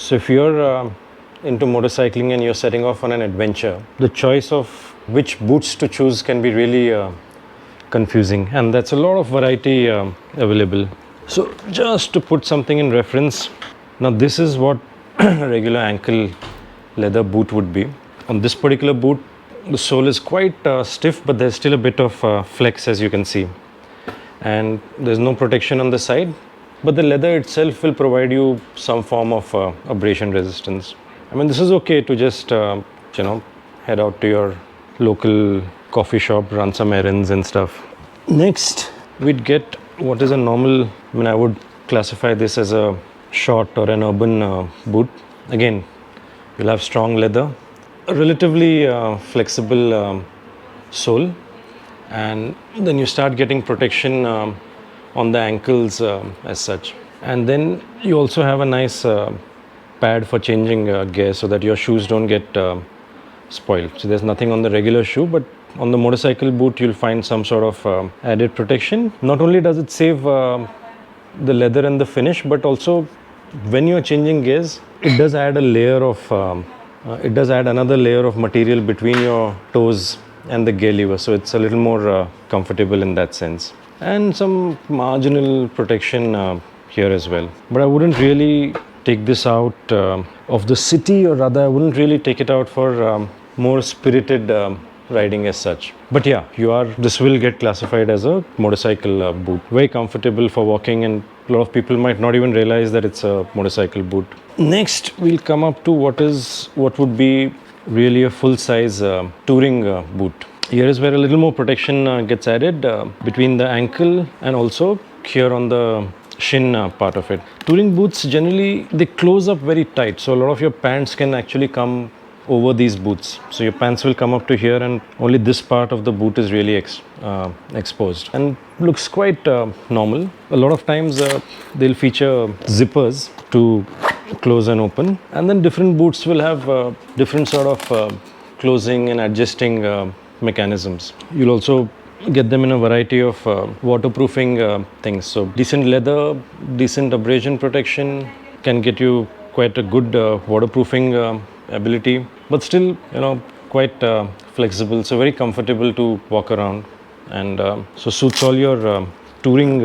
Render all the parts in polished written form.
So if you're into motorcycling and you're setting off on an adventure, the choice of which boots to choose can be really confusing, and that's a lot of variety available. So just to put something in reference, now this is what a regular ankle leather boot would be. On this particular boot, the sole is quite stiff, but there's still a bit of flex, as you can see, and there's no protection on the side, but the leather itself will provide you some form of abrasion resistance. I mean, this is okay to just head out to your local coffee shop, run some errands and stuff. Next, we'd get what is a normal, I would classify this as a short or an urban boot. Again, you'll have strong leather, a relatively flexible sole, and then you start getting protection on the ankles as such. And then you also have a nice pad for changing gear so that your shoes don't get spoiled. So there's nothing on the regular shoe, but on the motorcycle boot you'll find some sort of added protection. Not only does it save the leather and the finish, but also when you're changing gears, it does add another layer of material between your toes and the gear lever, so it's a little more comfortable in that sense, and some marginal protection here as well. But I wouldn't really take this out of the city, or rather I wouldn't really take it out for more spirited riding as such. But yeah, this will get classified as a motorcycle boot. Very comfortable for walking, and a lot of people might not even realize that it's a motorcycle boot. Next, we'll come up to what would be really a full-size touring boot. Here is where a little more protection gets added between the ankle and also here on the shin part of it. Touring boots generally, they close up very tight, so a lot of your pants can actually come over these boots. So your pants will come up to here, and only this part of the boot is really exposed, and looks quite normal. A lot of times they'll feature zippers to close and open, and then different boots will have different sort of closing and adjusting mechanisms. You'll also get them in a variety of waterproofing things. So decent leather, decent abrasion protection can get you quite a good waterproofing ability, but still quite flexible, so very comfortable to walk around, and so suits all your touring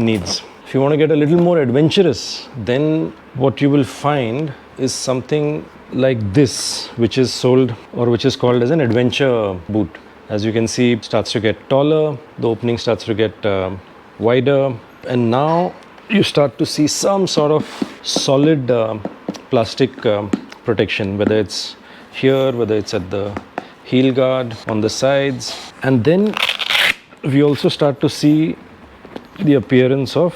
needs. If you want to get a little more adventurous, then what you will find is something like this, which is sold, or which is called as an adventure boot. As you can see, it starts to get taller, the opening starts to get wider, and now you start to see some sort of solid plastic protection, whether it's here, whether it's at the heel guard, on the sides. And then we also start to see the appearance of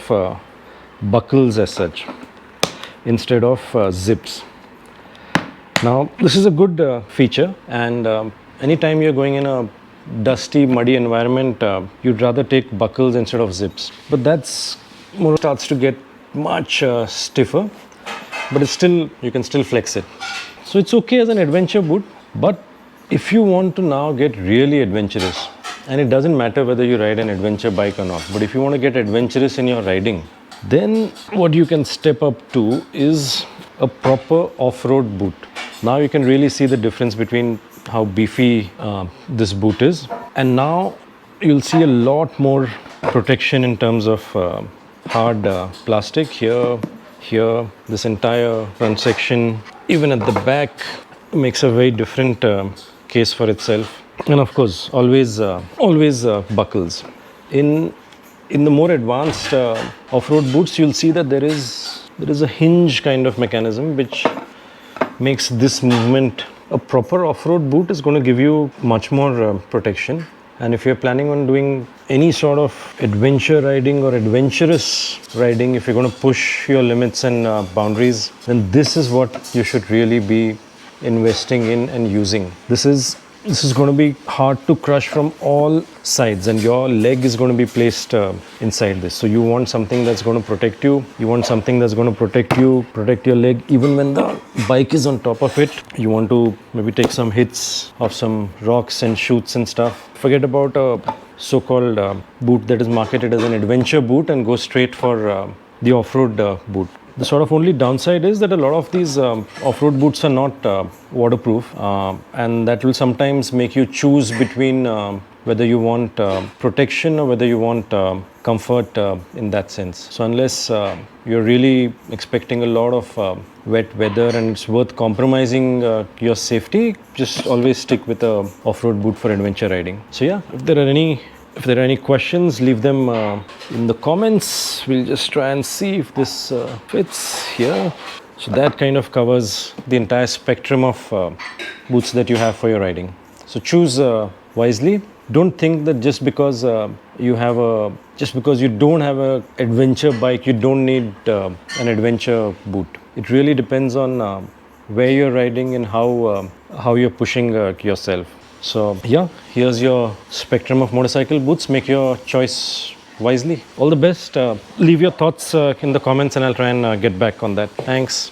buckles as such, instead of zips. Now, this is a good feature, and anytime you're going in a dusty, muddy environment, you'd rather take buckles instead of zips. But that's more starts to get much stiffer, but it's still, you can still flex it. So it's okay as an adventure boot, but if you want to now get really adventurous, and it doesn't matter whether you ride an adventure bike or not, but if you want to get adventurous in your riding, then what you can step up to is a proper off-road boot. Now you can really see the difference between how beefy this boot is, and now you'll see a lot more protection in terms of hard plastic here, this entire front section, even at the back, makes a very different case for itself. And of course, always buckles. In the more advanced off-road boots, you'll see that there is a hinge kind of mechanism which makes this movement. A proper off-road boot is going to give you much more protection. And if you're planning on doing any sort of adventure riding or adventurous riding, if you're going to push your limits and boundaries, then this is what you should really be investing in and using. This is going to be hard to crush from all sides, and your leg is going to be placed inside this. So you want something that's going to protect you. You want something that's going to protect your leg even when the bike is on top of it. You want to maybe take some hits of some rocks and chutes and stuff. Forget about a so-called boot that is marketed as an adventure boot and go straight for the off-road boot. The sort of only downside is that a lot of these off-road boots are not waterproof, and that will sometimes make you choose between whether you want protection or whether you want comfort in that sense. So unless you're really expecting a lot of wet weather and it's worth compromising your safety, just always stick with a off-road boot for adventure riding. So yeah, if there are any questions, leave them in the comments. We'll just try and see if this fits here. So that kind of covers the entire spectrum of boots that you have for your riding. So choose wisely. Don't think that just because you don't have an adventure bike, you don't need an adventure boot. It really depends on where you're riding and how you're pushing yourself. So yeah, here's your spectrum of motorcycle boots. Make your choice wisely. All the best. Leave your thoughts in the comments and I'll try and get back on that. Thanks.